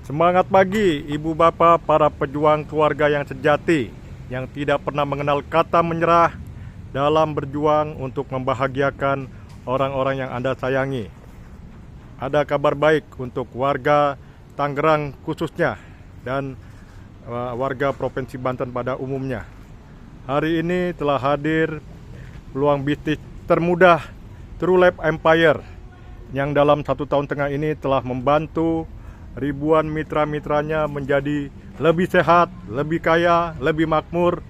Semangat pagi ibu bapak para pejuang keluarga yang sejati, yang tidak pernah mengenal kata menyerah dalam berjuang untuk membahagiakan orang-orang yang Anda sayangi. Ada kabar baik untuk warga Tangerang khususnya dan warga Provinsi Banten pada umumnya. Hari ini telah hadir peluang bisnis termudah True Life Empire yang dalam 1 tahun tengah ini telah membantu ribuan mitra-mitranya menjadi lebih sehat, lebih kaya, lebih makmur,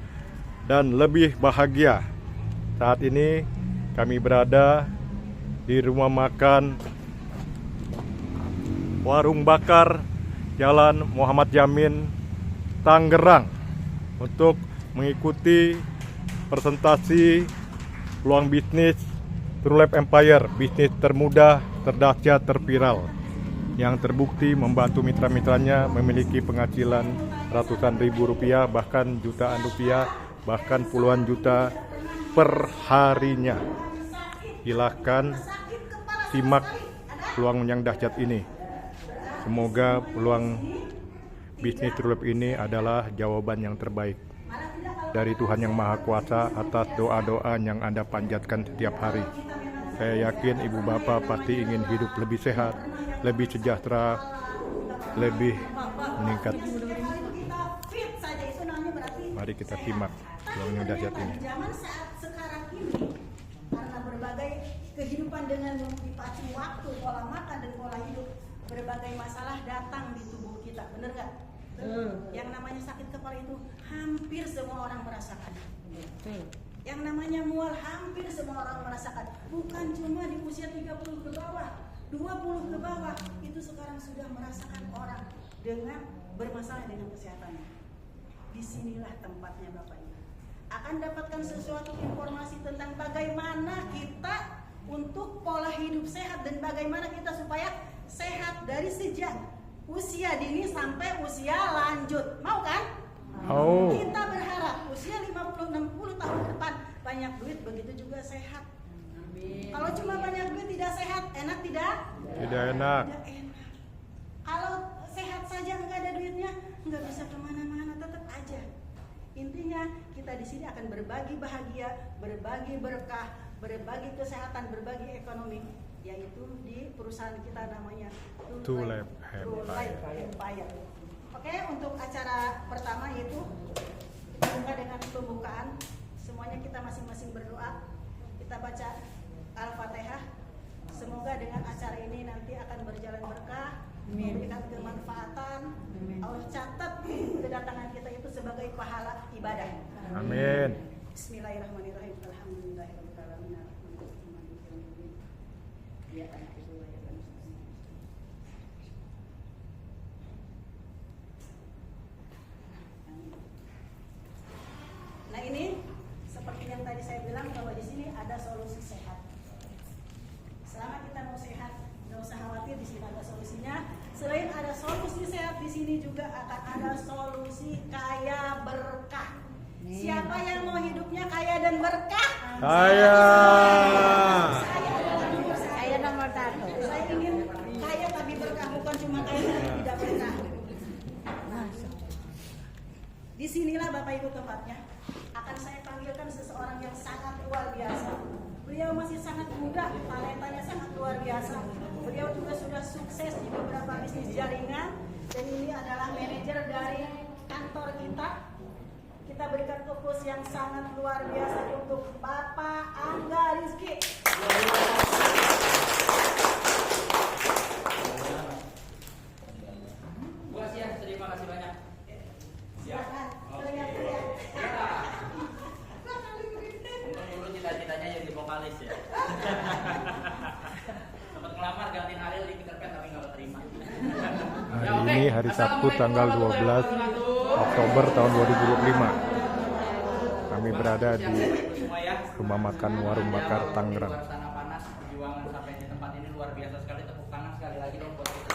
dan lebih bahagia. Saat ini kami berada di rumah makan Warung Bakar Jalan Muhammad Yamin, Tangerang, untuk mengikuti presentasi peluang bisnis True Life Empire, bisnis termudah, terdahsyat, terviral, yang terbukti membantu mitra-mitranya memiliki penghasilan ratusan ribu rupiah, bahkan jutaan rupiah, bahkan puluhan juta per harinya. Silahkan simak peluang yang dahsyat ini. Semoga peluang bisnis True Life ini adalah jawaban yang terbaik dari Tuhan Yang Maha Kuasa atas doa-doa yang Anda panjatkan setiap hari. Saya yakin ibu bapak pasti ingin hidup lebih sehat, lebih sejahtera, lebih meningkat. Mari kita simak peluang yang dahsyat ini. Zaman saat sekarang ini, karena berbagai kehidupan dengan dipacu waktu, pola makan dan pola hidup, berbagai masalah datang di tubuh kita, bener nggak? Yang namanya sakit kepala itu hampir semua orang merasakan. Yang namanya mual hampir semua orang merasakan. Bukan cuma di usia 30 ke bawah, 20 ke bawah, itu sekarang sudah merasakan orang dengan bermasalah dengan kesehatannya. Disinilah tempatnya Bapak Ibu. Akan dapatkan sesuatu informasi tentang bagaimana kita untuk pola hidup sehat dan bagaimana kita supaya sehat dari sejak usia dini sampai usia lanjut. Mau kan? Oh. Kita berharap usia 50-60 tahun ke depan banyak duit, begitu juga sehat. Kalau cuma banyak duit tidak sehat, enak tidak? Tidak enak. Tidak enak. Kalau sehat saja nggak ada duitnya, nggak bisa kemana-mana, tetap aja. Intinya kita di sini akan berbagi bahagia, berbagi berkah, berbagi kesehatan, berbagi ekonomi, yaitu di perusahaan kita namanya True Life Empire. Oke, untuk acara pertama yaitu kita buka dengan pembukaan. Semuanya kita masing-masing berdoa. Kita baca Al-Fatihah. Semoga dengan acara ini nanti akan berjalan berkah, memberikan kemanfaatan. Allah catat kedatangan kita itu sebagai pahala ibadah. Amin. Bismillahirrahmanirrahim. Alhamdulillahirabbil alamin. Ya, nah ini seperti yang tadi saya bilang bahwa di sini ada solusi sehat. Selama kita mau sehat, nggak usah khawatir, di sini ada solusinya. Selain ada solusi sehat, di sini juga akan ada solusi kaya berkah. Siapa yang mau hidupnya kaya dan berkah? Saya. Saya nomor 1. Saya ingin kaya tapi berkah, bukan cuma kaya tapi tidak berkah. Disinilah Bapak Ibu tempatnya. Akan saya panggilkan seseorang yang sangat luar biasa. Beliau masih sangat muda, talentanya sangat luar biasa. Beliau juga sudah sukses di beberapa bisnis jaringan, dan ini adalah manajer dari kantor kita. Kita berikan fokus yang sangat luar biasa untuk Bapak Angga Rizky. Buat ya, terima kasih banyak. Silakan, teriak-teriak. Dulu cita-citanya jadi vokalis ya. Sempat ngelamar gantiin Ariel di Peter Pan tapi nggak terima. Hari ini hari Sabtu tanggal 12 Oktober tahun 2025. Kami berada di rumah makan Warung Bakar Tangerang. Sana panas, perjuangan sampai di tempat ini luar biasa sekali. Tepuk tangan sekali lagi dong buat kita.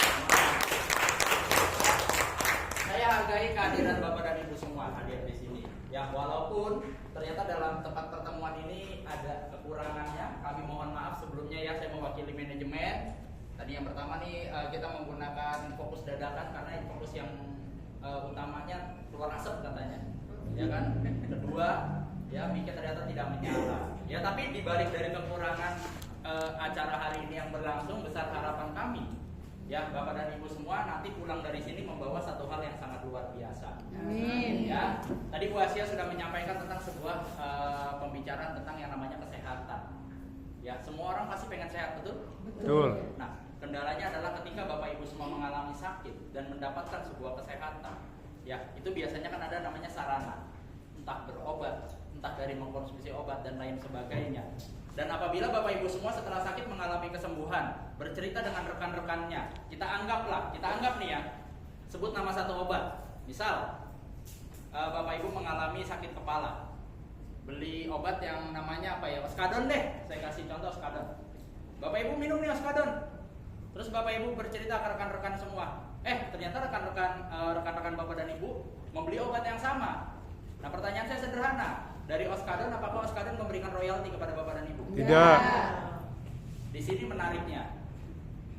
Saya hargai kehadiran Bapak dan Ibu semua hadir di sini. Ya, walaupun ternyata dalam tempat pertemuan ini ada kekurangannya, kami mohon maaf sebelumnya ya. Saya mewakili manajemen Tadi yang pertama nih kita menggunakan fokus dadakan karena fokus yang utamanya keluar asap katanya, ya kan. Kedua, ya mic ternyata tidak menyala. Ya tapi dibalik dari kekurangan acara hari ini yang berlangsung, besar harapan kami, ya Bapak dan Ibu semua nanti pulang dari sini membawa satu hal yang sangat luar biasa. Amin. Ya, tadi Bu Asia sudah menyampaikan tentang sebuah pembicaraan tentang yang namanya kesehatan. Ya, semua orang pasti pengen sehat, betul? Betul. Nah, kendalanya adalah ketika Bapak Ibu semua mengalami sakit dan mendapatkan sebuah kesehatan, ya itu biasanya kan ada namanya sarana, entah berobat, entah dari mengkonsumsi obat dan lain sebagainya. Dan apabila Bapak Ibu semua setelah sakit mengalami kesembuhan, bercerita dengan rekan-rekannya, kita anggap nih ya, sebut nama satu obat. Misal, Bapak Ibu mengalami sakit kepala, beli obat yang namanya apa ya, Oskadon deh, saya kasih contoh Oskadon. Bapak Ibu minum nih Oskadon, terus Bapak Ibu bercerita ke rekan-rekan semua, ternyata rekan-rekan Bapak dan Ibu membeli obat yang sama. Nah pertanyaan saya sederhana, dari Oskadon apakah Oskadon memberikan royalti kepada Bapak dan Ibu? Tidak. Di sini menariknya,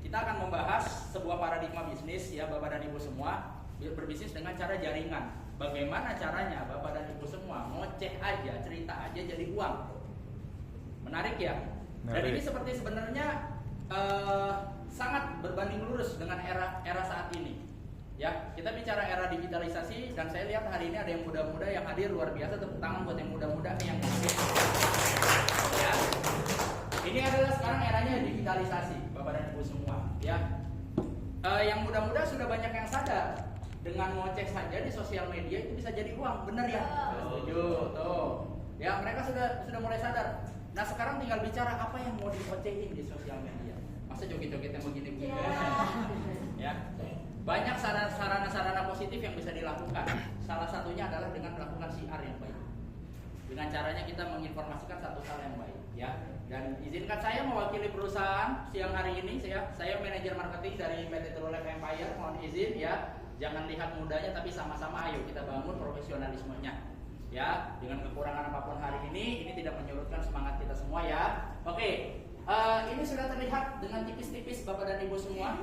kita akan membahas sebuah paradigma bisnis ya Bapak dan Ibu semua, berbisnis dengan cara jaringan. Bagaimana caranya Bapak dan Ibu semua ngoceh aja, cerita aja jadi uang. Menarik ya? Dan ini seperti sebenarnya sangat berbanding lurus dengan era saat ini. Ya, kita bicara era digitalisasi dan saya lihat hari ini ada yang muda-muda yang hadir, luar biasa, tepuk tangan buat yang muda-muda nih yang hadir. Ya. Ini adalah sekarang eranya digitalisasi, Bapak dan Ibu semua, ya. Yang muda-muda sudah banyak yang sadar dengan ngocek saja di sosial media itu bisa jadi uang, benar ya? Setuju, tuh. Ya, mereka sudah mulai sadar. Nah, sekarang tinggal bicara apa yang mau diocehin di sosial media. Masa joget-joget yang begini-begini? Ya. Banyak sarana-sarana positif yang bisa dilakukan. Salah satunya adalah dengan melakukan siar yang baik. Dengan caranya kita menginformasikan satu hal yang baik, ya. Dan izinkan saya mewakili perusahaan siang hari ini. Saya manajer marketing dari PT Trulife Empire. Mohon izin ya. Jangan lihat mudanya, tapi sama-sama ayo kita bangun profesionalismenya. Ya, dengan kekurangan apapun hari ini tidak menyurutkan semangat kita semua ya. Oke, ini sudah terlihat dengan tipis-tipis Bapak dan Ibu semua.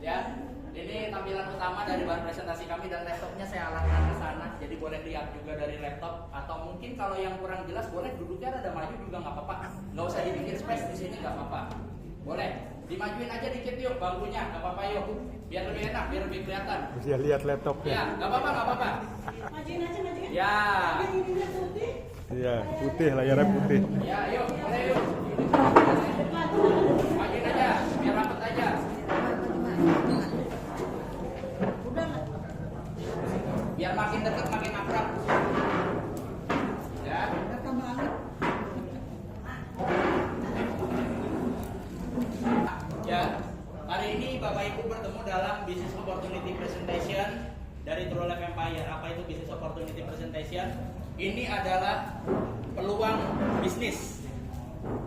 Ya. Ini tampilan utama dari bahan presentasi kami dan laptopnya saya arahkan ke sana. Jadi boleh lihat juga dari laptop atau mungkin kalau yang kurang jelas boleh duduknya ada maju juga nggak apa-apa. Nggak usah dibikin space di sini nggak apa-apa. Boleh dimajuin aja dikit yuk bangkunya, nggak apa-apa yuk. Biar lebih enak, biar lebih kelihatan. Bisa lihat laptopnya. Ya, nggak apa-apa. Majuin aja. Ya. Iya, putih, layarnya putih. Ya, yuk, boleh yuk. Majuin aja, biar rapet aja. Biar makin dekat makin akrab. Ya. Ya, hari ini Bapak Ibu bertemu dalam Business Opportunity Presentation dari Trulife Empire. Apa itu Business Opportunity Presentation? Ini adalah peluang bisnis,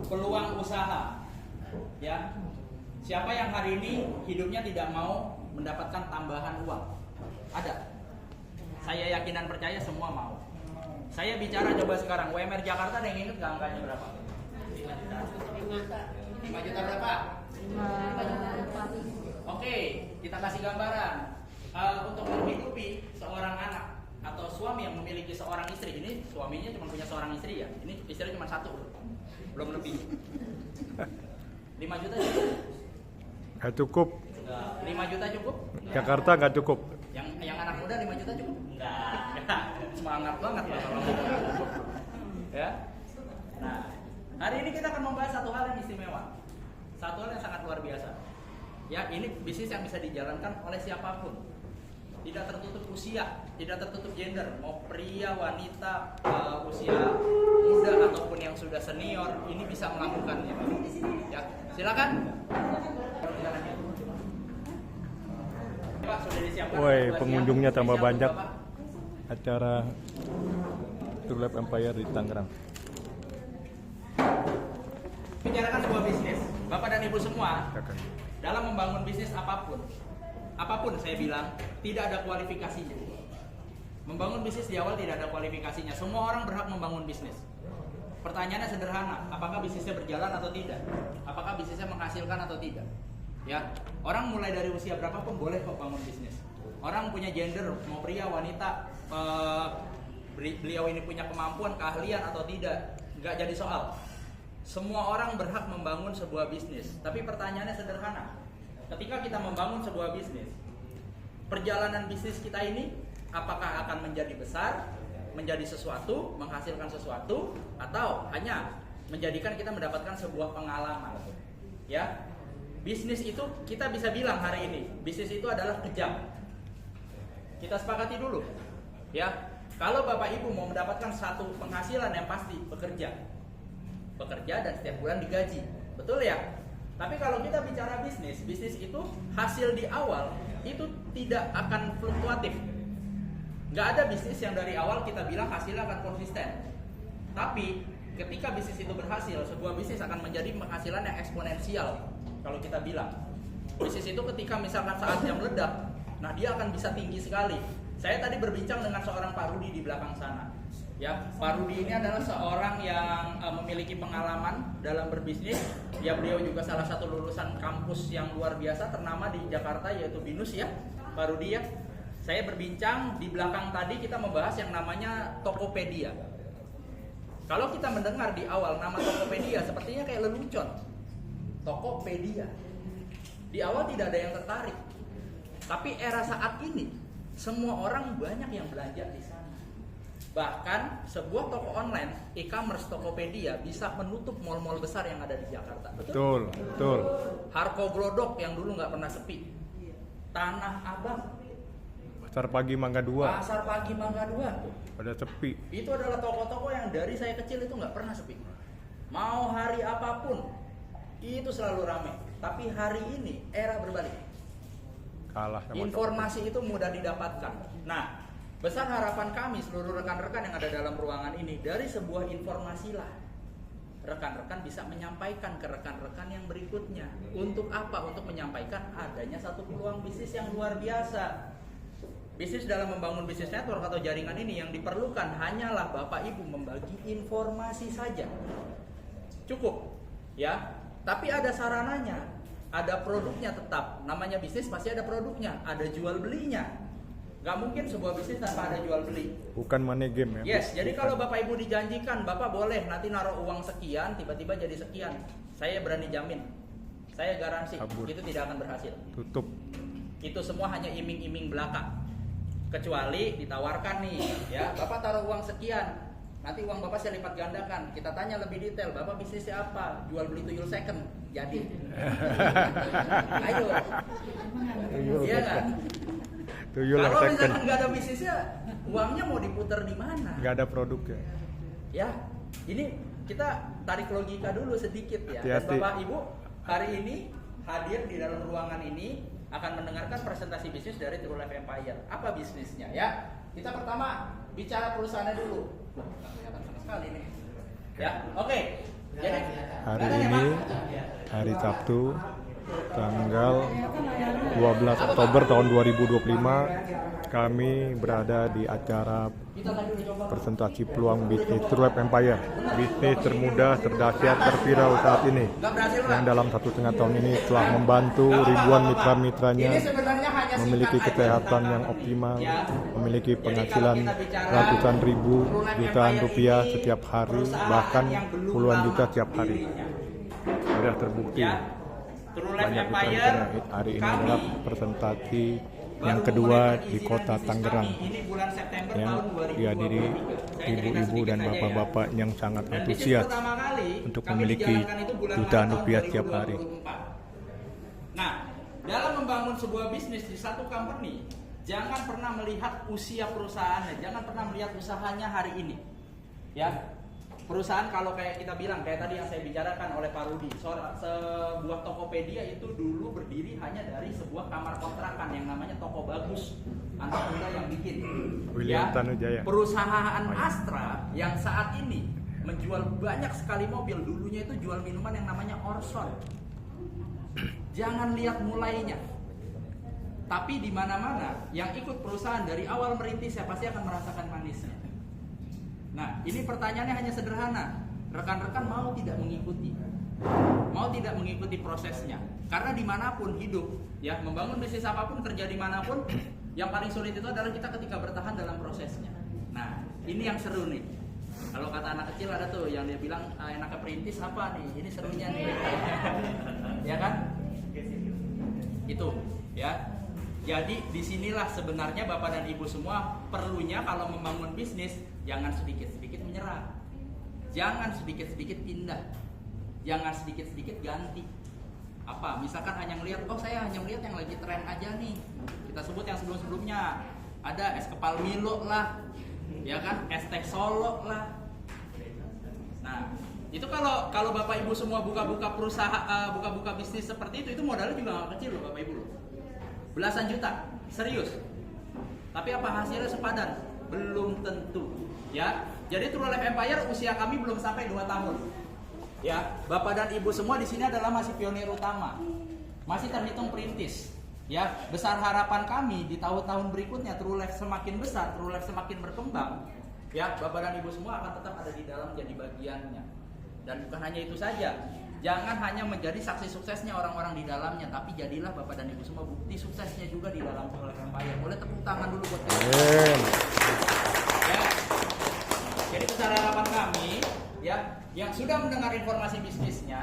peluang usaha. Ya. Siapa yang hari ini hidupnya tidak mau mendapatkan tambahan uang? Ada. Saya yakin dan percaya semua mau. Saya bicara coba sekarang, UMR Jakarta ada yang ingat nggak angkanya berapa? 5 juta. 5 juta berapa? 5 juta. Oke, kita kasih gambaran. Untuk menghidupi seorang anak atau suami yang memiliki seorang istri, ini suaminya cuma punya seorang istri ya, ini istrinya cuma satu, belum lebih. 5 juta cukup? Nggak cukup. 5 juta cukup? Jakarta nggak cukup. Yang anak muda 5 juta cukup? Enggak. Semangat banget lah kalau ya. Nah, hari ini kita akan membahas satu hal yang istimewa. Satu hal yang sangat luar biasa. Ya, ini bisnis yang bisa dijalankan oleh siapapun. Tidak tertutup usia, tidak tertutup gender, mau pria, wanita, usia muda ataupun yang sudah senior, ini bisa melakukannya. Ya, silakan. Pak, sudah disiapkan. Woi, pengunjungnya tambah Spesial banyak. Bapak. Acara Trulife Empire di Tangerang. Bicarakan sebuah bisnis, Bapak dan Ibu semua, dalam membangun bisnis apapun saya bilang, tidak ada kualifikasinya. Membangun bisnis di awal tidak ada kualifikasinya. Semua orang berhak membangun bisnis. Pertanyaannya sederhana, apakah bisnisnya berjalan atau tidak? Apakah bisnisnya menghasilkan atau tidak? Ya, orang mulai dari usia berapapun boleh kok bangun bisnis. Orang punya gender, mau pria, wanita, beliau ini punya kemampuan, keahlian atau tidak, nggak jadi soal. Semua orang berhak membangun sebuah bisnis. Tapi pertanyaannya sederhana. Ketika kita membangun sebuah bisnis, perjalanan bisnis kita ini apakah akan menjadi besar, menjadi sesuatu, menghasilkan sesuatu, atau hanya menjadikan kita mendapatkan sebuah pengalaman? Ya, bisnis itu kita bisa bilang hari ini, bisnis itu adalah kejam. Kita sepakati dulu, ya. Kalau Bapak Ibu mau mendapatkan satu penghasilan yang pasti, bekerja dan setiap bulan digaji, betul ya? Tapi kalau kita bicara bisnis itu hasil di awal itu tidak akan fluktuatif. Nggak ada bisnis yang dari awal kita bilang hasilnya akan konsisten. Tapi ketika bisnis itu berhasil, sebuah bisnis akan menjadi penghasilan yang eksponensial. Kalau kita bilang bisnis itu ketika misalkan saatnya meledak, nah dia akan bisa tinggi sekali. Saya tadi berbincang dengan seorang Pak Rudi di belakang sana. Ya, Pak Rudi ini adalah seorang yang memiliki pengalaman dalam berbisnis. Ya, beliau juga salah satu lulusan kampus yang luar biasa ternama di Jakarta, yaitu BINUS ya, Pak Rudi ya. Saya berbincang di belakang tadi, kita membahas yang namanya Tokopedia. Kalau kita mendengar di awal nama Tokopedia, sepertinya kayak lelucon. Tokopedia. Di awal tidak ada yang tertarik. Tapi era saat ini, semua orang banyak yang belanja di sana. Bahkan sebuah toko online, e-commerce Tokopedia bisa menutup mal-mal besar yang ada di Jakarta. Betul. Harko Glodok yang dulu nggak pernah sepi. Tanah Abang. Pasar Pagi Mangga 2. Pasar Pagi Mangga 2. Pada sepi. Itu adalah toko-toko yang dari saya kecil itu nggak pernah sepi. Mau hari apapun, itu selalu ramai. Tapi hari ini era berbalik. Kalah sama Informasi itu mudah didapatkan. Nah, besar harapan kami seluruh rekan-rekan yang ada dalam ruangan ini, dari sebuah informasilah rekan-rekan bisa menyampaikan ke rekan-rekan yang berikutnya. Untuk apa? Untuk menyampaikan adanya satu peluang bisnis yang luar biasa. Bisnis dalam membangun bisnis network atau jaringan ini yang diperlukan hanyalah Bapak Ibu membagi informasi saja. Cukup, ya. Tapi ada sarananya, ada produknya tetap. Namanya bisnis pasti ada produknya, ada jual belinya. Gak mungkin sebuah bisnis tanpa ada jual beli. Bukan money game ya. Yes, jadi kalau Bapak Ibu dijanjikan, Bapak boleh nanti naruh uang sekian, tiba-tiba jadi sekian. Saya berani jamin, saya garansi Kabur. itu tidak akan berhasil. Tutup. Itu semua hanya iming-iming belaka. Kecuali ditawarkan nih, ya Bapak taruh uang sekian, nanti uang Bapak saya lipat gandakan. Kita tanya lebih detail, Bapak bisnisnya apa? Jual beli tuyul second, jadi. Ayo, iya kan? Tuyul Kalau second. misalkan nggak ada bisnisnya, uangnya mau diputar di mana? Nggak ada produknya. Ya, ini kita tarik logika dulu sedikit ya. Dan Hati-hati. Bapak Ibu hari ini hadir di dalam ruangan ini akan mendengarkan presentasi bisnis dari True Life Empire. Apa bisnisnya ya? Kita pertama bicara perusahaannya dulu. Nggak kelihatan sama sekali nih. Ya, oke. Jadi Hari ini hari Sabtu tanggal 12 Oktober tahun 2025 kami berada di acara presentasi peluang bisnis True Life Empire, bisnis termuda, terdahsyat, terviral saat ini, yang dalam 1,5 tahun ini telah membantu ribuan mitra-mitranya memiliki kesehatan yang optimal, memiliki penghasilan ratusan ribu jutaan rupiah setiap hari, bahkan puluhan juta setiap hari. Sudah terbukti. True Life Banyak Empire mitra-mitra hari ini adalah presentasi yang kedua di kota Tangerang, yang dihadiri ibu-ibu dan bapak-bapak yang sangat antusias untuk memiliki jutaan rupiah setiap hari. Nah, dalam membangun sebuah bisnis di satu company, jangan pernah melihat usia perusahaannya, jangan pernah melihat usahanya hari ini. Ya, perusahaan kalau kayak kita bilang, kayak tadi yang saya bicarakan oleh Pak Rudi, sebuah Tokopedia itu dulu berdiri hanya dari sebuah kamar kontrakan yang namanya Toko Bagus, anak muda yang bikin. William Ya, Tanujaya. perusahaan Astra yang saat ini menjual banyak sekali mobil, dulunya itu jual minuman yang namanya Orson. Jangan lihat mulainya, tapi di mana-mana yang ikut perusahaan dari awal merintis, saya pasti akan merasakan manisnya. Nah, ini pertanyaannya hanya sederhana. Rekan-rekan mau tidak mengikuti? mau tidak mengikuti prosesnya. Karena dimanapun hidup, ya membangun bisnis apapun, kerja dimanapun, yang paling sulit itu adalah kita ketika bertahan dalam prosesnya. Nah, ini yang seru nih. Kalau kata anak kecil ada tuh yang dia bilang enaknya perintis apa nih? Ini serunya nih. Ya kan? Itu, ya. Jadi disinilah sebenarnya Bapak dan Ibu semua perlunya kalau membangun bisnis jangan sedikit-sedikit menyerah, jangan sedikit-sedikit pindah, jangan sedikit-sedikit ganti. Apa? Misalkan hanya ngelihat, oh saya hanya melihat yang lagi tren aja nih. Kita sebut yang sebelum-sebelumnya ada es kepal Milo lah, ya kan, es teh Solo lah. Nah, itu kalau Bapak Ibu semua buka-buka perusahaan, buka-buka bisnis seperti itu modalnya juga nggak kecil loh Bapak Ibu loh. Belasan juta, serius. Tapi apa hasilnya sepadan? Belum tentu. Ya, jadi True Life Empire usia kami belum sampai 2 tahun. Ya, Bapak dan Ibu semua di sini adalah masih pionir utama, masih terhitung perintis. Ya, besar harapan kami di tahun-tahun berikutnya True Life semakin besar, True Life semakin berkembang. Ya, Bapak dan Ibu semua akan tetap ada di dalam jadi bagiannya. Dan bukan hanya itu saja, jangan hanya menjadi saksi suksesnya orang-orang di dalamnya, tapi jadilah Bapak dan Ibu semua bukti suksesnya juga di dalam True Life Empire. Boleh tepuk tangan dulu buat kalian. Ya. Jadi besar harapan kami, ya, yang sudah mendengar informasi bisnisnya,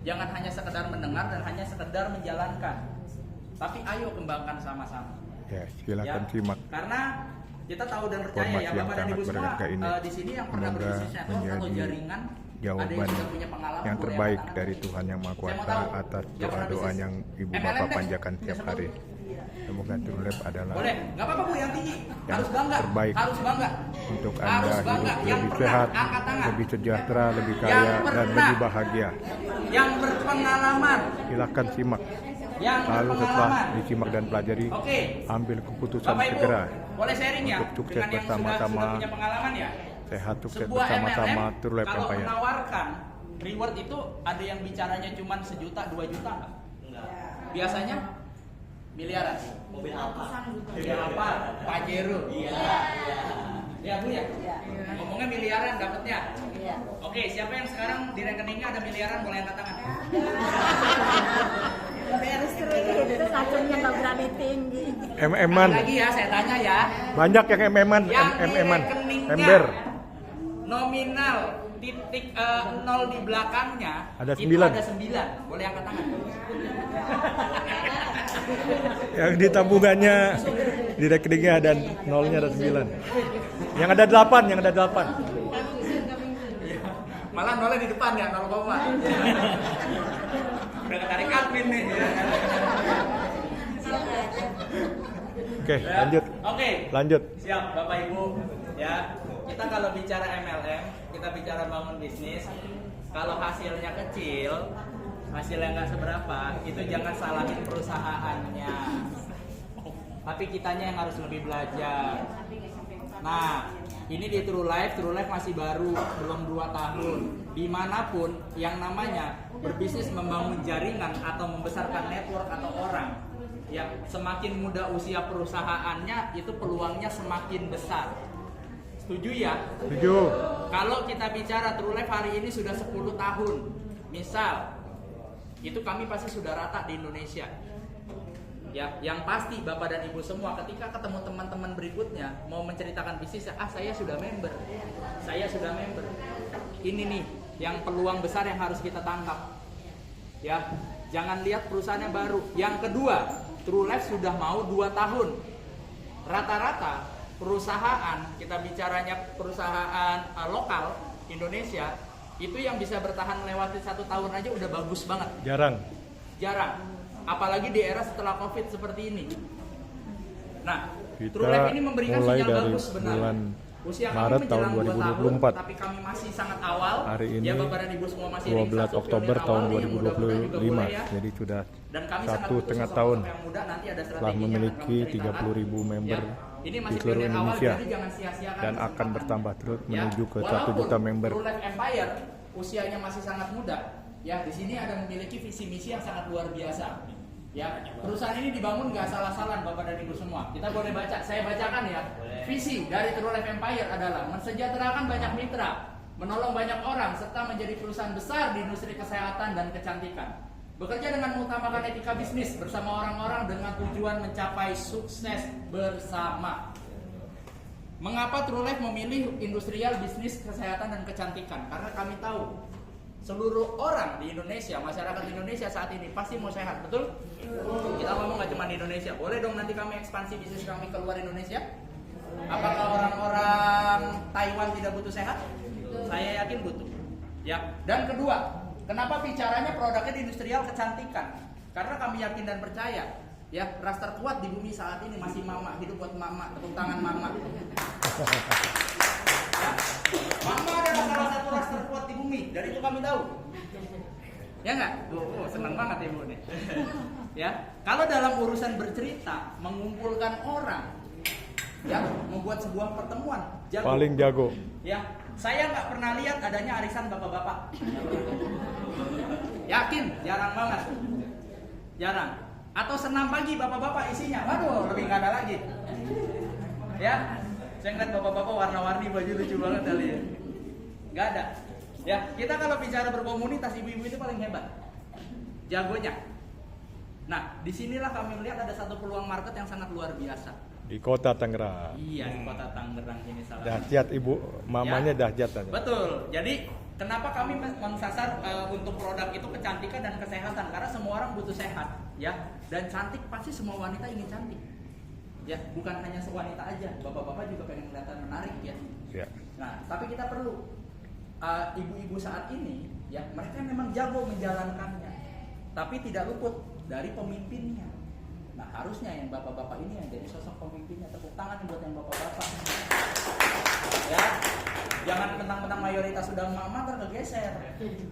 jangan hanya sekedar mendengar dan hanya sekedar menjalankan, tapi ayo kembangkan sama-sama. Ya, silakan Ya, simak. Karena kita tahu dan percaya informasi ya yang Bapak dan sangat Ibu semua berharga ini. di sini yang pernah Semoga berbisnis network atau menjadi jaringan, ada jawaban yang sudah punya pengalaman, yang boleh terbaik angkat dari tangan. Tuhan Yang Maha Saya mau Kuasa tahu, atas yang pernah doa-doa bisnis yang Ibu MLM Bapak deh, panjatkan bisa tiap sebut. hari. Semoga True Life adalah Boleh, nggak apa-apa Bu, yang tinggi. yang Harus bangga, terbaik harus bangga. untuk Harus Anda bangga. hidup Yang lebih pernah, sehat, angkat tangan. lebih sejahtera, lebih Yang kaya, dan pernah. lebih bahagia. Yang berpengalaman, Silakan simak. yang Lalu setelah berpengalaman. disimak dan pelajari, Oke, ambil keputusan Bapak Ibu, segera. boleh sharing ya Untuk sukses dengan yang bersama-sama. sudah punya pengalaman ya. Sehat, sukses Sebuah bersama-sama, MLM True Life kalau Empire. menawarkan reward itu ada yang bicaranya cuma 1 juta, 2 juta nggak? Biasanya miliaran. Mobil apa? Mobil apa? Pajero. Iya. Ya Bu ya. Ngomongnya miliaran dapatnya. Iya. Oke, siapa yang sekarang di rekeningnya ada miliaran boleh angkat tangan. Beres terus itu racunnya nggak berani tinggi. MM-an. Lagi ya, saya tanya ya. Banyak yang MM-an, Yang di MM-an. rekeningnya Ember. nominal titik 0 di belakangnya Ada itu 9. ada 9. Boleh angkat tangan. Yang di tabungannya di rekeningnya ada nolnya ada 9. Yang ada 8, yang ada 8. Malah nolnya di depan ya, 0, udah ketarik admin nih. Oke, lanjut. Oke, Lanjut. siap Bapak Ibu. Ya, kita kalau bicara MLM, kita bicara bangun bisnis. Kalau hasilnya kecil, hasilnya nggak seberapa, itu jangan salahin perusahaannya. Tapi kitanya yang harus lebih belajar. Nah, ini di True Life masih baru, belum 2 tahun. Dimanapun yang namanya berbisnis membangun jaringan atau membesarkan network atau orang, yang semakin muda usia perusahaannya, itu peluangnya semakin besar. Setuju ya? Setuju. Kalau kita bicara True Life hari ini sudah 10 tahun, misal, itu kami pasti sudah rata di Indonesia. Ya, yang pasti Bapak dan Ibu semua ketika ketemu teman-teman berikutnya mau menceritakan bisnisnya, saya sudah member. Saya sudah member. Ini nih yang peluang besar yang harus kita tangkap. Ya, jangan lihat perusahaannya baru. Yang kedua, True Life sudah mau 2 tahun. Rata-rata perusahaan, kita bicaranya perusahaan lokal Indonesia, itu yang bisa bertahan melewati 1 tahun aja udah bagus banget. Jarang. Apalagi di era setelah COVID seperti ini. Nah, Kita True Life ini memberikan mulai sinyal dari bagus sebenarnya. bulan Usia Maret kami tahun menjelang 2 tahun, 2024. tapi kami masih sangat awal. Hari ini ya, Bapak dan Ibu semua masih 12 ring satu Oktober pionir tahun awal, yang muda-muda juga 2025. boleh ya. Jadi sudah Dan kami sangat 1,5 butuh tahun sosok yang muda, nanti ada telah strateginya memiliki yang kami ceritakan. 30.000 member Ya, ini di masih seluruh pionir awal, Indonesia jadi jangan sia-siakan dan akan kesempatan. bertambah terus Ya, menuju ke 1 walaupun juta member. True Life Empire usianya masih sangat muda, ya di sini ada memiliki visi misi yang sangat luar biasa. Ya, perusahaan ini dibangun nggak salah-salah Bapak dan Ibu semua. Kita boleh baca, saya bacakan ya. Visi dari True Life Empire adalah mensejahterakan banyak mitra menolong banyak orang, serta menjadi perusahaan besar di industri kesehatan dan kecantikan. Bekerja dengan mengutamakan etika bisnis bersama orang-orang dengan tujuan mencapai sukses bersama. Mengapa True Life memilih industrial bisnis kesehatan dan kecantikan? Karena kami tahu seluruh orang di Indonesia, masyarakat Indonesia saat ini pasti mau sehat, betul? Kita ngomong nggak cuma di Indonesia. Boleh dong nanti kami ekspansi bisnis kami keluar Indonesia? Apakah orang-orang Taiwan tidak butuh sehat? Saya yakin butuh. Ya. Dan kedua, kenapa bicaranya produknya di industrial kecantikan? Karena kami yakin dan percaya, ya, ras terkuat di bumi saat ini masih mama. Hidup buat mama, tepuk tangan mama. Ya. Mama adalah salah satu ras terkuat di bumi, dari itu kami tahu. Ya nggak? Oh, senang banget ibu nih. Ya, kalau dalam urusan bercerita, mengumpulkan orang, ya, membuat sebuah pertemuan, jago. Paling jago. Ya, saya nggak pernah lihat adanya arisan bapak-bapak. Yakin, jarang banget. Jarang. Atau senam pagi bapak-bapak isinya, waduh, lebih nggak ada lagi. Ya, saya ngeliat bapak-bapak warna-warni baju lucu banget kali ya. Nggak ada. Ya, kita kalau bicara berkomunitas, ibu-ibu itu paling hebat. Jagonya. Nah, disinilah kami melihat ada satu peluang market yang sangat luar biasa. Di kota Tangerang. Iya, di kota Tangerang ini salah. Dahsyat ibu, mamanya Ya. dahsyat aja. Betul. Jadi kenapa kami mensasar untuk produk itu kecantikan dan kesehatan? Karena semua orang butuh sehat, ya. Dan cantik pasti semua wanita ingin cantik. Ya, bukan hanya sewanita aja. Bapak-bapak juga pengen kelihatan menarik, ya. Ya. Nah, tapi kita perlu ibu-ibu saat ini, ya, mereka memang jago menjalankannya, tapi tidak luput dari pemimpinnya. Nah, harusnya yang bapak-bapak ini yang jadi sosok pemimpinnya. Tepuk tangan buat yang bapak-bapak. Ya, jangan mentang-mentang mayoritas sudah emak-emak tergeser.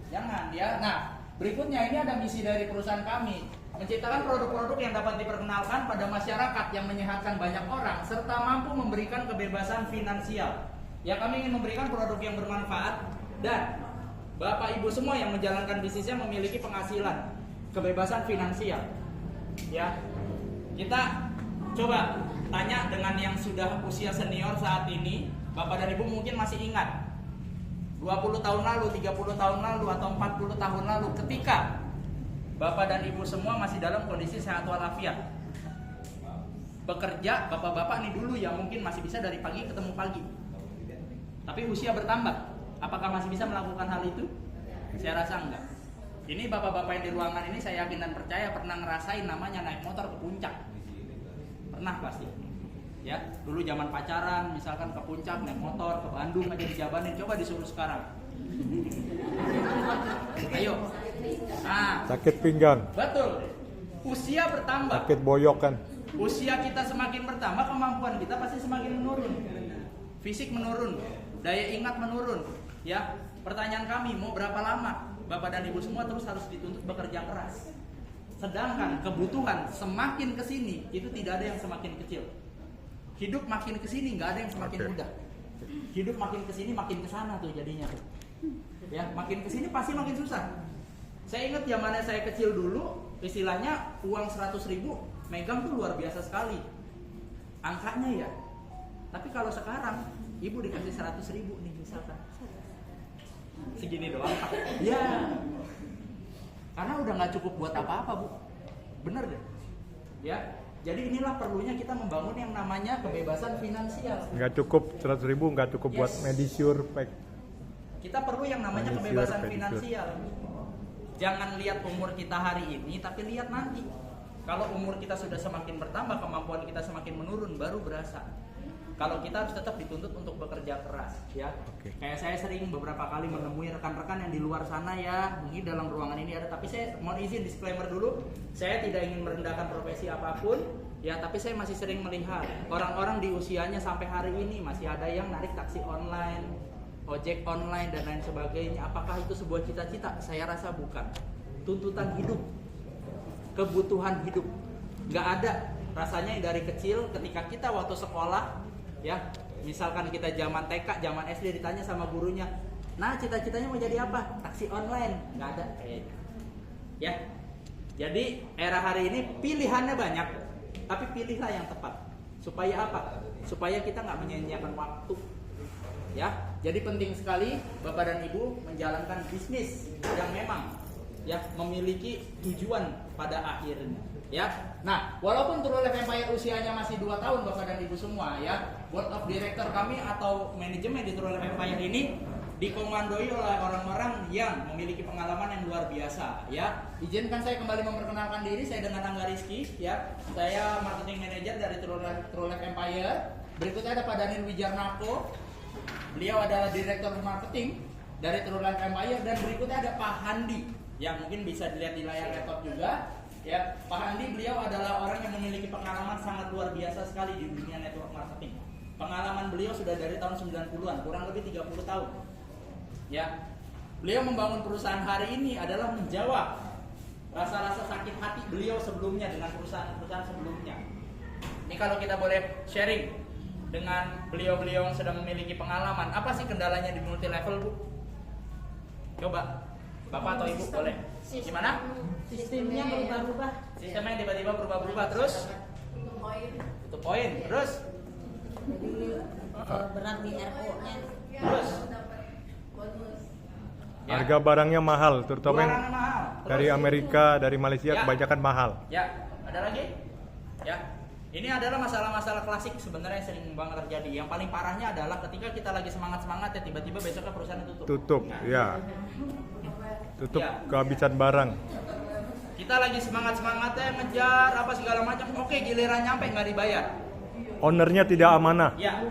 Jangan, ya. Nah, berikutnya ini ada misi dari perusahaan kami, menciptakan produk-produk yang dapat diperkenalkan pada masyarakat yang menyehatkan banyak orang serta mampu memberikan kebebasan finansial. Ya, kami ingin memberikan produk yang bermanfaat dan Bapak Ibu semua yang menjalankan bisnisnya memiliki penghasilan, kebebasan finansial. Ya. Kita coba tanya dengan yang sudah usia senior saat ini, Bapak dan Ibu mungkin masih ingat 20 tahun lalu, 30 tahun lalu, atau 40 tahun lalu ketika Bapak dan Ibu semua masih dalam kondisi sehat walafiat. Bekerja, bapak-bapak nih dulu yang mungkin masih bisa dari pagi ketemu pagi. Tapi usia bertambah, apakah masih bisa melakukan hal itu? Saya rasa enggak. Ini bapak-bapak yang di ruangan ini saya yakin dan percaya pernah ngerasain namanya naik motor ke puncak. Pernah pasti. Ya, dulu zaman pacaran misalkan ke puncak naik motor ke Bandung aja dijabanin, coba disuruh sekarang. Ayo. Nah, Sakit pinggang, betul. Usia bertambah. sakit boyok kan. Usia kita semakin bertambah, kemampuan kita pasti semakin menurun. Fisik menurun, daya ingat menurun. Ya, pertanyaan kami, mau berapa lama Bapak dan Ibu semua terus harus dituntut bekerja keras? Sedangkan kebutuhan semakin kesini itu tidak ada yang semakin kecil. Hidup makin kesini nggak ada yang semakin mudah. Hidup makin kesini makin kesana tuh jadinya tuh. Ya, makin kesini pasti makin susah. Saya ingat zamannya saya kecil dulu, istilahnya uang 100.000 megang tuh luar biasa sekali angkanya ya. Tapi kalau sekarang ibu dikasih 100.000 nih misalkan, segini doang Pak. Ya, karena udah nggak cukup buat apa-apa Bu. Bener deh. Ya, jadi inilah perlunya kita membangun yang namanya kebebasan finansial. Nggak cukup 100.000, nggak cukup buat Yes. medisure pack. Kita perlu yang namanya Manisure, kebebasan pedicure. finansial. Jangan lihat umur kita hari ini, tapi lihat nanti. Kalau umur kita sudah semakin bertambah, kemampuan kita semakin menurun, baru berasa. Kalau kita harus tetap dituntut untuk bekerja keras, ya. Oke. Kayak saya sering beberapa kali menemui rekan-rekan yang di luar sana ya, mungkin dalam ruangan ini ada. Tapi saya mohon izin disclaimer dulu, saya tidak ingin merendahkan profesi apapun, ya. Tapi saya masih sering melihat orang-orang di usianya sampai hari ini masih ada yang narik taksi online, ojek online dan lain sebagainya. Apakah itu sebuah cita-cita? Saya rasa bukan. Tuntutan hidup, kebutuhan hidup, nggak ada rasanya dari kecil ketika kita waktu sekolah. Ya, misalkan kita zaman TK, zaman SD ditanya sama gurunya, nah cita-citanya mau jadi apa? Taksi online, nggak ada. Ya, jadi era hari ini pilihannya banyak, tapi pilihlah yang tepat. Supaya apa? Supaya kita nggak menyia-nyiakan waktu. Ya, Jadi penting sekali Bapak dan Ibu menjalankan bisnis yang memang ya memiliki tujuan pada akhirnya. Ya, nah walaupun True Life Empire usianya masih 2 tahun Bapak dan Ibu semua ya, board of director kami atau manajemen di True Life Empire ini dikomandoi oleh orang-orang yang memiliki pengalaman yang luar biasa ya. Izinkan saya kembali memperkenalkan diri, saya dengan Angga Rizky ya. Saya marketing manager dari True Life Empire. Berikutnya ada Pak Daniel Wijarnako. Beliau adalah direktur marketing dari True Life Empire, dan berikutnya ada Pak Handi yang mungkin bisa dilihat di layar laptop juga. Ya, Pak Handi beliau adalah orang yang memiliki pengalaman sangat luar biasa sekali di dunia network marketing. Pengalaman beliau sudah dari tahun 90-an, kurang lebih 30 tahun. Ya. Beliau membangun perusahaan hari ini adalah menjawab rasa-rasa sakit hati beliau sebelumnya dengan perusahaan-perusahaan sebelumnya. Ini kalau kita boleh sharing dengan beliau-beliau yang sudah memiliki pengalaman, apa sih kendalanya di multi level, Bu? Coba Bapak atau Ibu boleh. Gimana? Sistemnya berubah-ubah. Sistemnya yang tiba-tiba berubah-ubah terus tutup poin terus Berat di RO-nya. terus ya. Harga barangnya mahal, terutama yang Barangnya mahal. Terus? dari Amerika, dari Malaysia Ya. kebanyakan mahal. Ya, ada lagi? Ya. Ini adalah masalah-masalah klasik sebenarnya yang sering banget terjadi. Yang paling parahnya adalah ketika kita lagi semangat-semangat ya tiba-tiba besoknya perusahaan tutup. Tutup, ya. Tutup Ya. kehabisan barang. Kita lagi semangat-semangatnya ngejar apa segala macam. Oke, giliran nyampe nggak dibayar. Ownernya tidak amanah. Ya.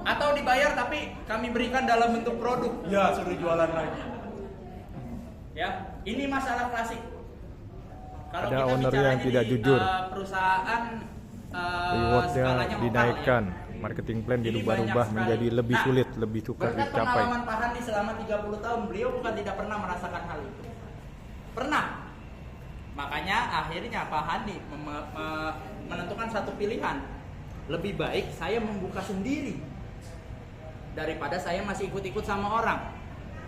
Atau dibayar tapi kami berikan dalam bentuk produk. Ya, suruh jualan lagi. Ya, ini masalah klasik. Kalau Ada kita owner bicaranya yang tidak di, jujur. Perusahaan Rewardnya skalanya lokal, dinaikkan, ya. marketing plan Ini dirubah-rubah banyak sekali. menjadi lebih Nah, sulit, lebih sukar berkat dicapai. pengalaman Pak Handi selama 30 tahun, beliau bukan tidak pernah merasakan hal itu. Pernah. Makanya akhirnya Pak Handi menentukan satu pilihan. Lebih baik saya membuka sendiri daripada saya masih ikut-ikut sama orang.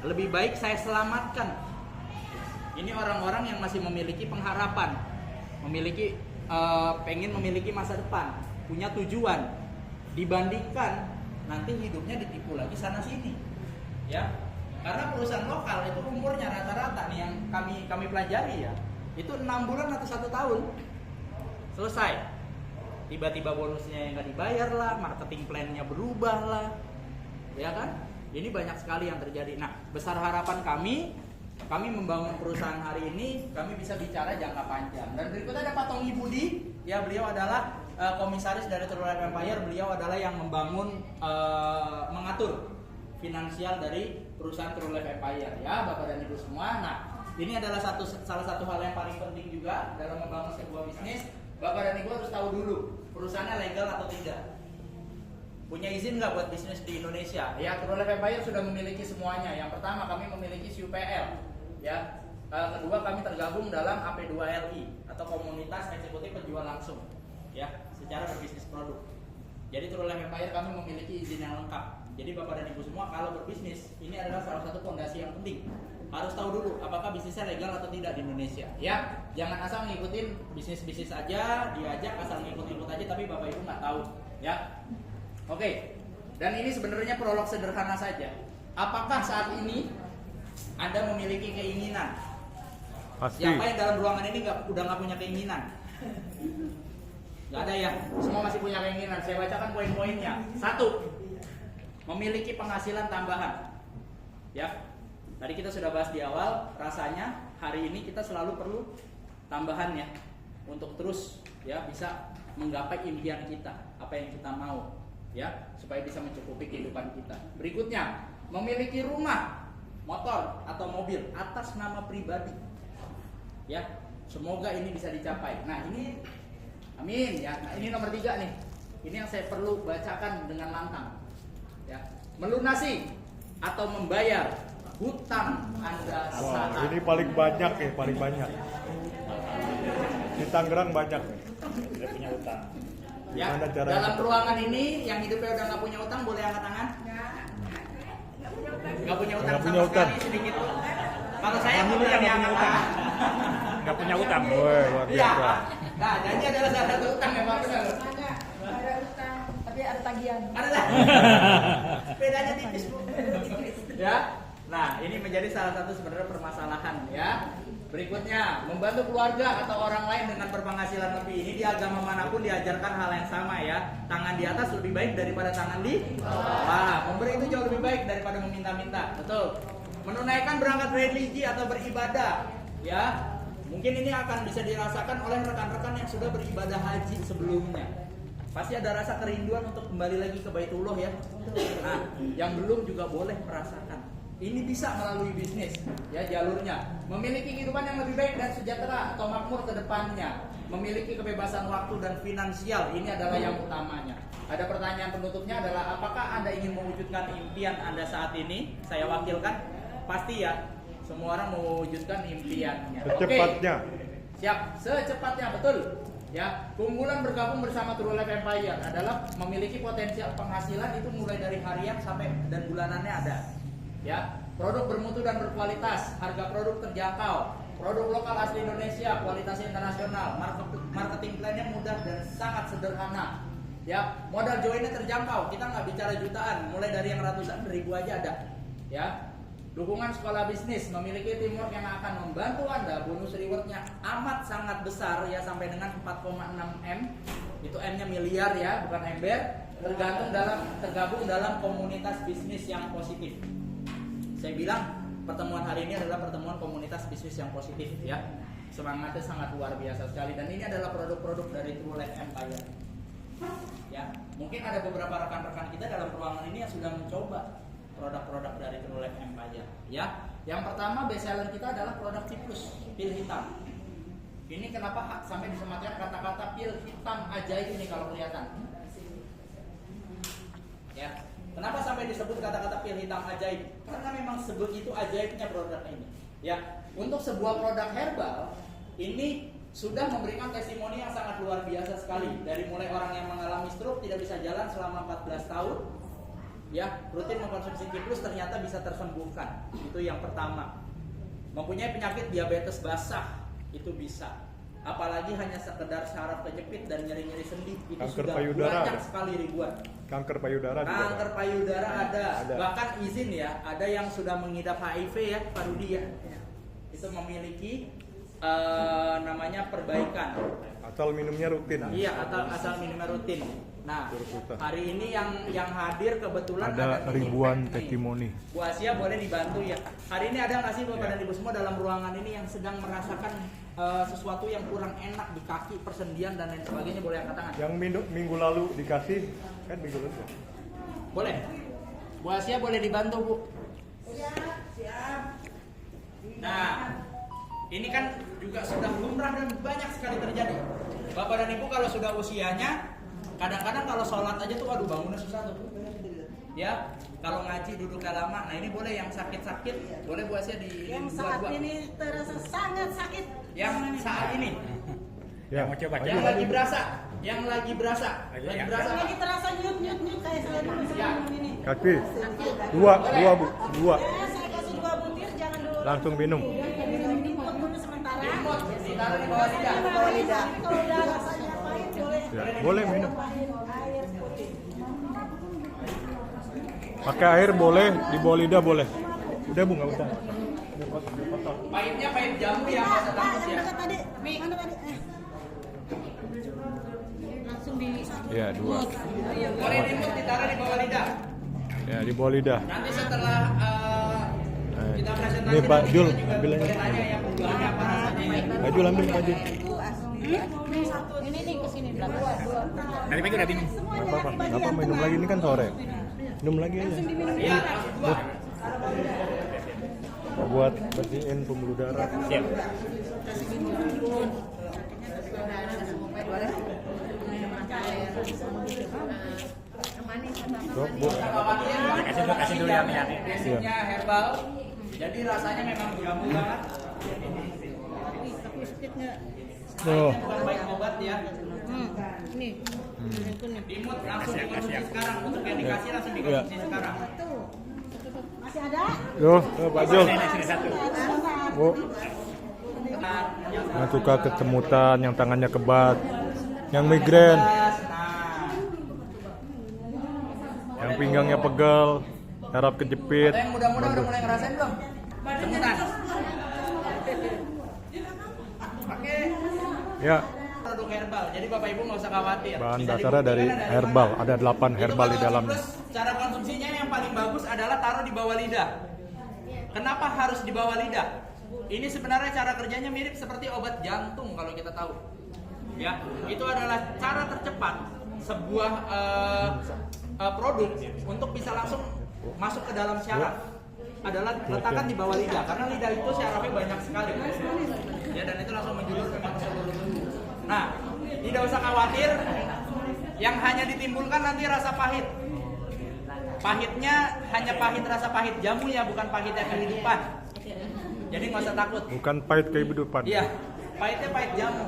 Lebih baik saya selamatkan. Ini orang-orang yang masih memiliki pengharapan, pengen memiliki masa depan, punya tujuan, dibandingkan nanti hidupnya ditipu lagi sana sini, ya. Karena perusahaan lokal itu umurnya rata-rata nih yang kami pelajari ya, itu 6 bulan atau 1 tahun selesai. Tiba-tiba bonusnya yang nggak dibayar lah, marketing plan-nya berubah lah, ya kan? Ini banyak sekali yang terjadi. Nah, besar harapan kami membangun perusahaan hari ini, kami bisa bicara jangka panjang. Dan berikutnya ada Pak Tonggi Budi, ya beliau adalah komisaris dari True Life Empire. Beliau adalah yang membangun, mengatur finansial dari perusahaan True Life Empire, ya Bapak dan Ibu semua. Nah, ini adalah salah satu hal yang paling penting juga dalam membangun sebuah bisnis. Bapak dan Ibu harus tahu dulu perusahaannya legal atau tidak. Punya izin nggak buat bisnis di Indonesia? Ya, True Life Empire sudah memiliki semuanya. Yang pertama, kami memiliki CUPL. Ya, kedua kami tergabung dalam AP2LI atau Komunitas Eksekutif Penjual Langsung. Ya, secara berbisnis produk. Jadi True Life Empire kami memiliki izin yang lengkap. Jadi Bapak dan Ibu semua kalau berbisnis, ini adalah salah satu fondasi yang penting. Harus tahu dulu apakah bisnisnya legal atau tidak di Indonesia. Ya, jangan asal ngikutin bisnis-bisnis aja, diajak asal ngikut-ngikut aja tapi Bapak Ibu nggak tahu. Ya. Oke, dan ini sebenarnya prolog sederhana saja. Apakah saat ini Anda memiliki keinginan? Pasti. Siapa yang dalam ruangan ini udah nggak punya keinginan? Nggak ada ya? Semua masih punya keinginan. Saya bacakan poin-poinnya. 1. Memiliki penghasilan tambahan. Ya, tadi kita sudah bahas di awal. Rasanya hari ini kita selalu perlu tambahan ya, untuk terus ya bisa menggapai impian kita, apa yang kita mau. Ya, supaya bisa mencukupi kehidupan kita. Berikutnya, memiliki rumah, motor atau mobil atas nama pribadi. Ya, semoga ini bisa dicapai. Nah, ini amin ya. Nah, ini nomor 3 nih. Ini yang saya perlu bacakan dengan lantang. Ya, melunasi atau membayar hutang Anda Wah, saat ini paling banyak ya, paling banyak. Di Tangerang banyak. Tidak punya utang. ya. Gimana caranya? Dalam ruangan ini yang hidupnya udah nggak punya utang boleh angkat tangan. Nggak punya utang Nggak sama punya utang. sekali sedikit. Kalau saya mau yang angkat tangan. Nggak punya utang. Woi, luar Iya. biasa. Nah, jadi adalah salah satu utang memang benar. Ada utang, tapi ada tagihan. Ada lah. bedanya tipis Bu. Ya. Nah, ini menjadi salah satu sebenarnya permasalahan ya. Berikutnya, membantu keluarga atau orang lain dengan berpenghasilan lebih. Ini di agama manapun diajarkan hal yang sama ya. Tangan di atas lebih baik daripada tangan di bawah. Memberi itu jauh lebih baik daripada meminta-minta. Betul. Menunaikan berangkat religi atau beribadah ya. Mungkin ini akan bisa dirasakan oleh rekan-rekan yang sudah beribadah haji sebelumnya. Pasti ada rasa kerinduan untuk kembali lagi ke Baitullah ya. Nah, yang belum juga boleh merasakan. Ini bisa melalui bisnis, ya jalurnya. Memiliki kehidupan yang lebih baik dan sejahtera atau makmur ke depannya. Memiliki kebebasan waktu dan finansial, ini adalah yang utamanya. Ada pertanyaan penutupnya adalah, apakah Anda ingin mewujudkan impian Anda saat ini? Saya wakilkan, pasti ya. Semua orang mewujudkan impiannya. Secepatnya. Oke. Siap, secepatnya, betul. Ya, keunggulan bergabung bersama True Life Empire adalah memiliki potensial penghasilan itu mulai dari harian sampai dan bulanannya ada. Ya, produk bermutu dan berkualitas, harga produk terjangkau, produk lokal asli Indonesia, kualitasnya internasional, marketing plan-nya mudah dan sangat sederhana. Ya, modal joinnya terjangkau, kita nggak bicara jutaan, mulai dari yang ratusan ribu aja ada. Ya, dukungan sekolah bisnis, memiliki teamwork yang akan membantu Anda, bonus rewardnya amat sangat besar ya, sampai dengan 4,6 M, itu M-nya miliar ya, bukan ember, tergabung dalam komunitas bisnis yang positif. Saya bilang pertemuan hari ini adalah pertemuan komunitas bisnis yang positif ya. Semangatnya sangat luar biasa sekali dan ini adalah produk-produk dari True Life Empire. Ya, mungkin ada beberapa rekan-rekan kita dalam ruangan ini yang sudah mencoba produk-produk dari True Life Empire ya. Yang pertama best seller kita adalah produk Citrus pil hitam. Ini kenapa sampai disematkan kata-kata pil hitam ajaib ini kalau kelihatan. Ya. Kenapa sampai disebut kata-kata pil hitam ajaib? Karena memang sebegitu ajaibnya produk ini. Ya, untuk sebuah produk herbal ini sudah memberikan testimoni yang sangat luar biasa sekali. Dari mulai orang yang mengalami stroke tidak bisa jalan selama 14 tahun, ya, rutin mengkonsumsi citrus ternyata bisa tersembuhkan. Itu yang pertama. Mempunyai penyakit diabetes basah itu bisa. Apalagi hanya sekedar saraf kejepit dan nyeri-nyeri sendi itu Kanker sudah payudara banyak ada. sekali ribuan. Kanker payudara juga. Kanker payudara ada. Bahkan izin ya, ada yang sudah mengidap HIV ya, Pak Rudi ya. Itu memiliki namanya perbaikan. Asal minumnya rutin. Iya, asal minumnya rutin. Nah, hari ini yang hadir kebetulan ada ribuan nih. testimoni. Bu Asia boleh dibantu ya. Hari ini ada nggak sih Bapak dan Ibu semua dalam ruangan ini yang sedang merasakan sesuatu yang kurang enak di kaki, persendian dan lain sebagainya, boleh angkat tangan. Yang minggu lalu dikasih kan minggu lalu. Boleh. Bu Asia boleh dibantu Bu. Siap. Nah, ini kan juga sudah lumrah dan banyak sekali terjadi. Bapak dan Ibu kalau sudah usianya, kadang-kadang kalau sholat aja tuh waduh bangunnya susah tuh. Ya, kalau ngaji duduknya lama. Nah, ini boleh yang sakit-sakit, boleh Bu Asia di Yang saat ini terasa sangat sakit. Yang saat ini, Ya, Mau coba, yang lagi berasa, yang lagi berasa, Lagi lagi ya. berasa. Yang lagi terasa nyut kayak saya dulu sebelum ini. kaki dua Bu, dua. Ya, saya kasih 2 butir, jangan dulu. Langsung minum. Minum dulu sementara. Remote ditaruh di bawah lidah. Di bawah lidah. Kalau udah rasanya pahit boleh. Ya, boleh minum. Air putih. Pakai air boleh, di bawah lidah boleh. Udah Bu, nggak usah. Pahitnya pahit jamu ya, nggak usah takut Yang ya. dekat tadi. Mana tadi? Langsung di. Ya, dua. Boleh remote ditaruh di bawah lidah. Ya, di bawah lidah. Nanti setelah kita presentasi, Ini Pak nanti Jul, kita juga ambil aja. boleh tanya ya perubahannya apa rasanya ini. Pak Jul ambil Pak Jul. Ini nih kesini belakang. Dari pagi udah bingung. Nggak apa-apa, nggak apa minum lagi, ini kan sore. Minum lagi aja. Iya, langsung dua. Buat bersihin pembuluh darah. Siap. Sok, Bu. Kasih dulu ya minyak. Basicnya herbal, jadi rasanya memang jamu banget. Oh, Bukan baik obat ya. Nih. Dimut langsung dikonsumsi sekarang, untuk yang dikasih langsung dikonsumsi sekarang. Masih ada? Yo, Pak Jul. Sini satu. Bu, yang suka kesemutan, yang tangannya kebat, yang migrain, Nah, yang pinggangnya pegal, Harap kejepit. Atau yang muda-muda udah mulai ngerasain belum? Semutan. Oke. Ya, Produk herbal. Jadi Bapak Ibu nggak usah khawatir. bahan Bisa dasarnya dari dibuktikan herbal. mana. Ada 8 Itu herbal di kalau dalamnya. Ciplus, cara konsumsinya yang paling bagus adalah taruh di bawah lidah. Kenapa harus di bawah lidah? Ini sebenarnya cara kerjanya mirip seperti obat jantung kalau kita tahu. Ya, itu adalah cara tercepat sebuah produk untuk bisa langsung masuk ke dalam syaraf. Adalah letakkan di bawah lidah karena lidah itu syarafnya banyak sekali. Ya, dan itu langsung menjulur memang ke seluruh tubuh. Nah, tidak usah khawatir. Yang hanya ditimbulkan nanti rasa pahit. Pahitnya hanya pahit rasa pahit jamunya, bukan pahitnya kehidupan. Jadi nggak usah takut. Bukan pahit kehidupan. Iya, pahitnya pahit jamu.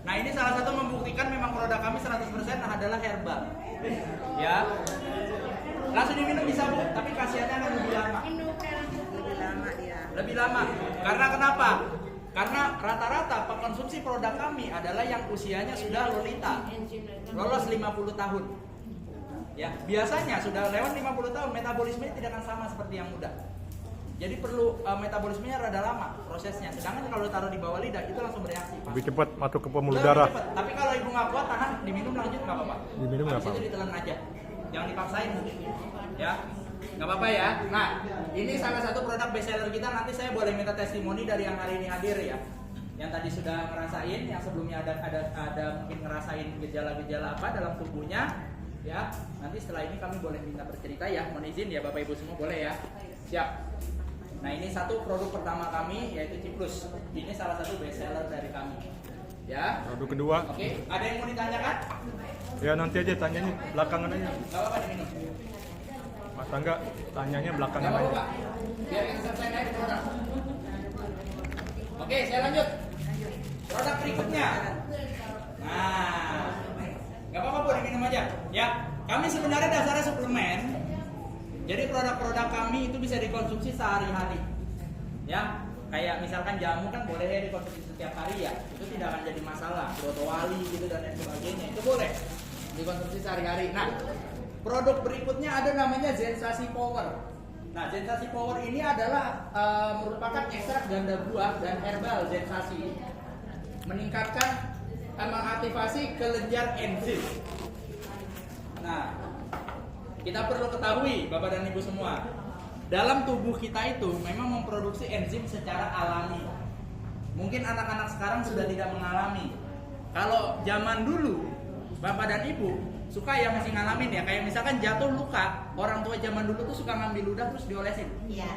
Nah, ini salah satu membuktikan memang produk kami 100% adalah herbal. Ya. Langsung diminum bisa Bu, tapi khasiatnya akan lebih lama. Lebih lama. Karena kenapa? Karena rata-rata pengkonsumsi produk kami adalah yang usianya sudah lolita. Lolos 50 tahun. Ya, biasanya sudah lewat 50 tahun metabolismenya tidak akan sama seperti yang muda. Jadi perlu metabolismenya rada lama prosesnya. Sedangkan kalau taruh di bawah lidah itu langsung bereaksi. Pak. Lebih cepat masuk ke pembuluh Lebih darah. cepat. Tapi kalau ibu nggak kuat tahan, diminum lanjut nggak apa-apa. Diminum nggak Habis itu apa-apa. ditelan aja. Jangan dipaksain. Ya, nggak apa-apa ya. Nah, ini salah satu produk best seller kita. Nanti saya boleh minta testimoni dari yang hari ini hadir ya. Yang tadi sudah ngerasain, yang sebelumnya ada mungkin ngerasain gejala-gejala apa dalam tubuhnya. Ya, nanti setelah ini kami boleh minta bercerita ya. Mohon izin ya Bapak Ibu semua boleh ya. Siap. Nah, ini satu produk pertama kami yaitu Ciplus. Ini salah satu best seller dari kami. Ya. Produk kedua. Oke, ada yang mau ditanyakan? Ya nanti aja tanyanya belakangan aja. Gak apa-apa diminum. Mas Angga tanyanya belakangan Gak apa-apa aja. Pak. Biar kita selesai naik produk. Oke, saya lanjut. Produk berikutnya. Nah, gak apa-apa Bu, diminum aja. Ya, kami sebenarnya dasarnya suplemen. Jadi produk-produk kami itu bisa dikonsumsi sehari-hari. Ya, kayak misalkan jamu kan boleh ya dikonsumsi setiap hari ya. Itu tidak akan jadi masalah. Brotowali gitu dan lain sebagainya. Itu boleh dikonsumsi sehari-hari. Nah, produk berikutnya ada namanya Zensasi Power. Nah, Zensasi Power ini adalah merupakan ekstrak ganda buah dan herbal Zensasi. Meningkatkan mengaktifasi kelenjar enzim. Nah, kita perlu ketahui Bapak dan Ibu semua, dalam tubuh kita itu memang memproduksi enzim secara alami. Mungkin anak-anak sekarang sudah tidak mengalami. Kalau zaman dulu Bapak dan Ibu suka ya masih ngalamin ya, kayak misalkan jatuh luka, orang tua zaman dulu tuh suka ngambil ludah terus diolesin. Iya.